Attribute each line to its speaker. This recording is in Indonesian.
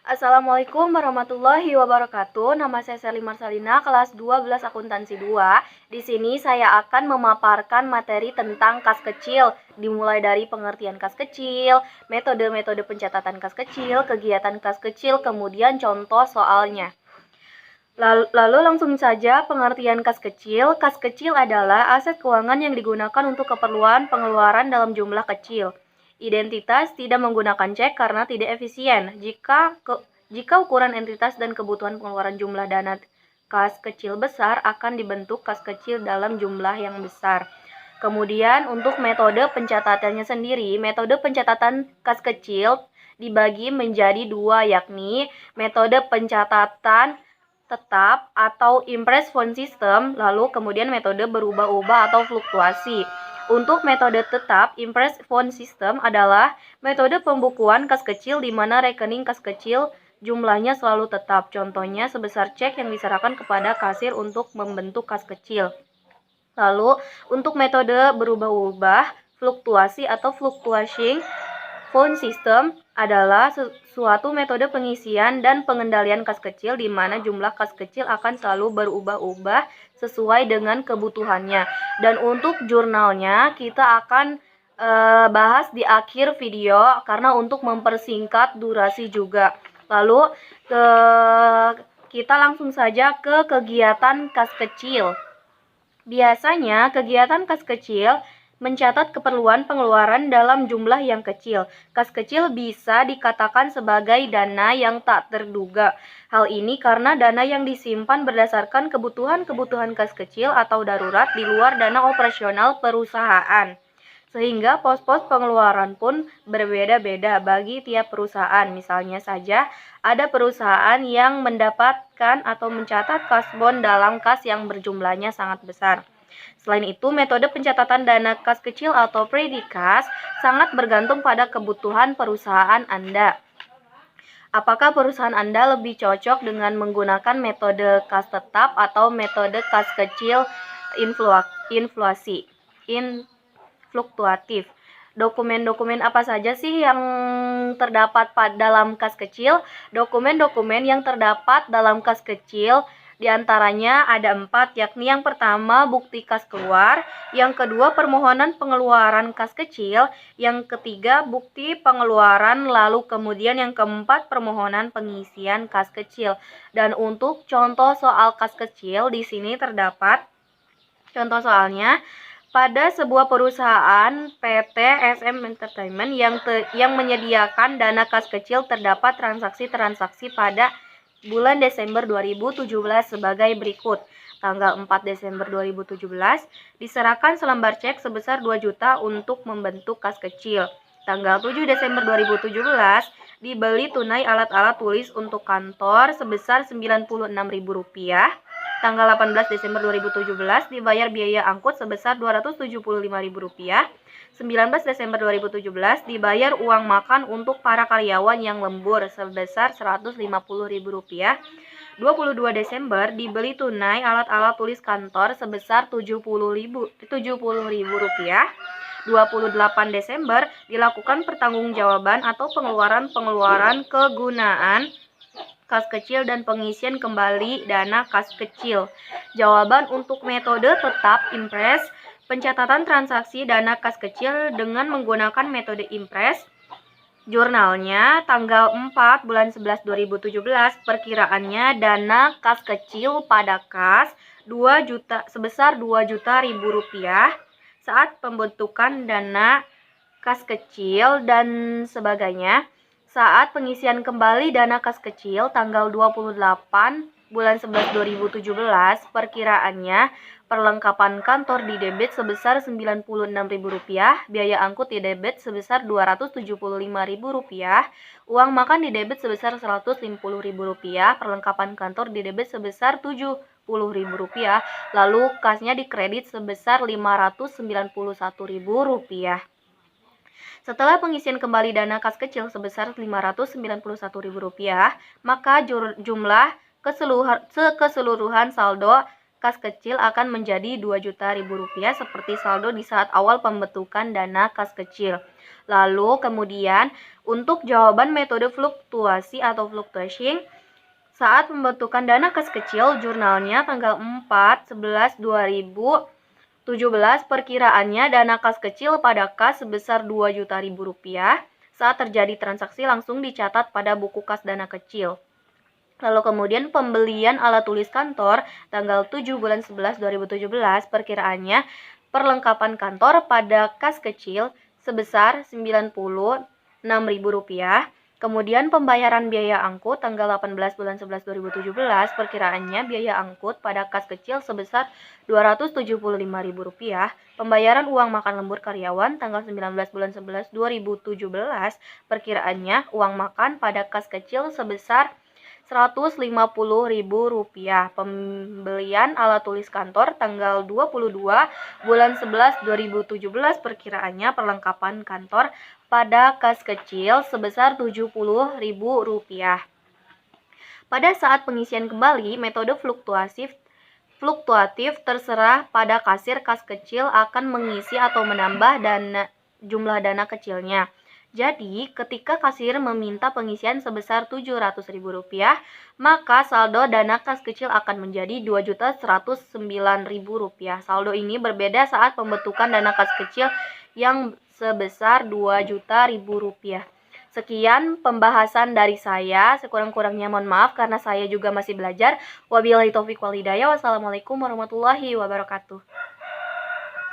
Speaker 1: Assalamualaikum warahmatullahi wabarakatuh. Nama saya Sally Marsalina, kelas 12 Akuntansi 2. Di sini saya akan memaparkan materi tentang kas kecil, dimulai dari pengertian kas kecil, metode-metode pencatatan kas kecil, kegiatan kas kecil, kemudian contoh soalnya. Lalu langsung saja pengertian kas kecil. Kas kecil adalah aset keuangan yang digunakan untuk keperluan pengeluaran dalam jumlah kecil. Identitas tidak menggunakan cek karena tidak efisien. Jika ukuran entitas dan kebutuhan pengeluaran jumlah dana kas kecil besar, akan dibentuk kas kecil dalam jumlah yang besar. Kemudian untuk metode pencatatannya sendiri, metode pencatatan kas kecil dibagi menjadi dua, yakni metode pencatatan tetap atau impress font system, lalu kemudian metode berubah-ubah atau fluktuasi. Untuk metode tetap, impress font system adalah metode pembukuan kas kecil di mana rekening kas kecil jumlahnya selalu tetap. Contohnya sebesar cek yang diserahkan kepada kasir untuk membentuk kas kecil. Lalu untuk metode berubah-ubah, fluktuasi atau fluctuating font system adalah suatu metode pengisian dan pengendalian kas kecil di mana jumlah kas kecil akan selalu berubah-ubah sesuai dengan kebutuhannya. Dan untuk jurnalnya kita akan bahas di akhir video karena untuk mempersingkat durasi juga. Lalu kita langsung saja ke kegiatan kas kecil. Biasanya kegiatan kas kecil mencatat keperluan pengeluaran dalam jumlah yang kecil. Kas kecil bisa dikatakan sebagai dana yang tak terduga. Hal ini karena dana yang disimpan berdasarkan kebutuhan-kebutuhan kas kecil atau darurat di luar dana operasional perusahaan. Sehingga pos-pos pengeluaran pun berbeda-beda bagi tiap perusahaan. Misalnya saja, ada perusahaan yang mendapatkan atau mencatat kas bon dalam kas yang berjumlahnya sangat besar. Selain itu, metode pencatatan dana kas kecil atau predikas sangat bergantung pada kebutuhan perusahaan Anda. Apakah perusahaan Anda lebih cocok dengan menggunakan metode kas tetap atau metode kas kecil fluktuatif? Dokumen-dokumen apa saja sih yang terdapat dalam kas kecil? Dokumen-dokumen yang terdapat dalam kas kecil diantaranya ada 4, yakni yang pertama bukti kas keluar, yang kedua permohonan pengeluaran kas kecil, yang ketiga bukti pengeluaran, lalu kemudian yang keempat permohonan pengisian kas kecil. Dan untuk contoh soal kas kecil di sini terdapat contoh soalnya. Pada sebuah perusahaan PT SM Entertainment yang menyediakan dana kas kecil terdapat transaksi-transaksi pada bulan Desember 2017 sebagai berikut. Tanggal 4 Desember 2017 diserahkan selembar cek sebesar 2 juta untuk membentuk kas kecil. Tanggal 7 Desember 2017 dibeli tunai alat-alat tulis untuk kantor sebesar Rp96.000. Tanggal 18 Desember 2017 dibayar biaya angkut sebesar Rp275.000. 19 Desember 2017 dibayar uang makan untuk para karyawan yang lembur sebesar Rp150.000. 22 Desember dibeli tunai alat-alat tulis kantor sebesar Rp70.000. 28 Desember dilakukan pertanggungjawaban atau pengeluaran kegunaan kas kecil dan pengisian kembali dana kas kecil. Jawaban untuk metode tetap impress, pencatatan transaksi dana kas kecil dengan menggunakan metode impress. Jurnalnya tanggal 4 bulan 11 2017, perkiraannya dana kas kecil pada kas sebesar Rp2.000.000 saat pembentukan dana kas kecil dan sebagainya. Saat pengisian kembali dana kas kecil tanggal 28 bulan 11 2017, perkiraannya perlengkapan kantor di debit sebesar Rp96.000, biaya angkut di debit sebesar Rp275.000, uang makan di debit sebesar Rp150.000, perlengkapan kantor di debit sebesar Rp70.000, lalu kasnya dikredit sebesar Rp591.000. Setelah pengisian kembali dana kas kecil sebesar Rp591.000, maka jumlah keseluruhan saldo kas kecil akan menjadi Rp2.000.000 seperti saldo di saat awal pembentukan dana kas kecil. Lalu kemudian untuk jawaban metode fluktuasi atau fluctuating, saat pembentukan dana kas kecil, jurnalnya tanggal 4/11/2017, perkiraannya dana kas kecil pada kas sebesar Rp2.000.000. Saat terjadi transaksi langsung dicatat pada buku kas dana kecil. Lalu kemudian pembelian alat tulis kantor tanggal 7/11/2017, perkiraannya perlengkapan kantor pada kas kecil sebesar Rp96.000. Kemudian pembayaran biaya angkut tanggal 18/11/2017, perkiraannya biaya angkut pada kas kecil sebesar Rp275.000. Pembayaran uang makan lembur karyawan tanggal 19/11/2017, perkiraannya uang makan pada kas kecil sebesar Rp150.000. Pembelian alat tulis kantor tanggal 22/11/2017, perkiraannya perlengkapan kantor pada kas kecil sebesar Rp70.000. Pada saat pengisian kembali, metode fluktuatif terserah pada kasir kas kecil akan mengisi atau menambah jumlah dana kecilnya. Jadi, ketika kasir meminta pengisian sebesar Rp700.000, maka saldo dana kas kecil akan menjadi Rp2.109.000. Saldo ini berbeda saat pembentukan dana kas kecil yang sebesar Rp2.000.000. Sekian pembahasan dari saya, sekurang-kurangnya mohon maaf karena saya juga masih belajar. Wabillahi taufiq wal hidayah. Wassalamualaikum warahmatullahi wabarakatuh.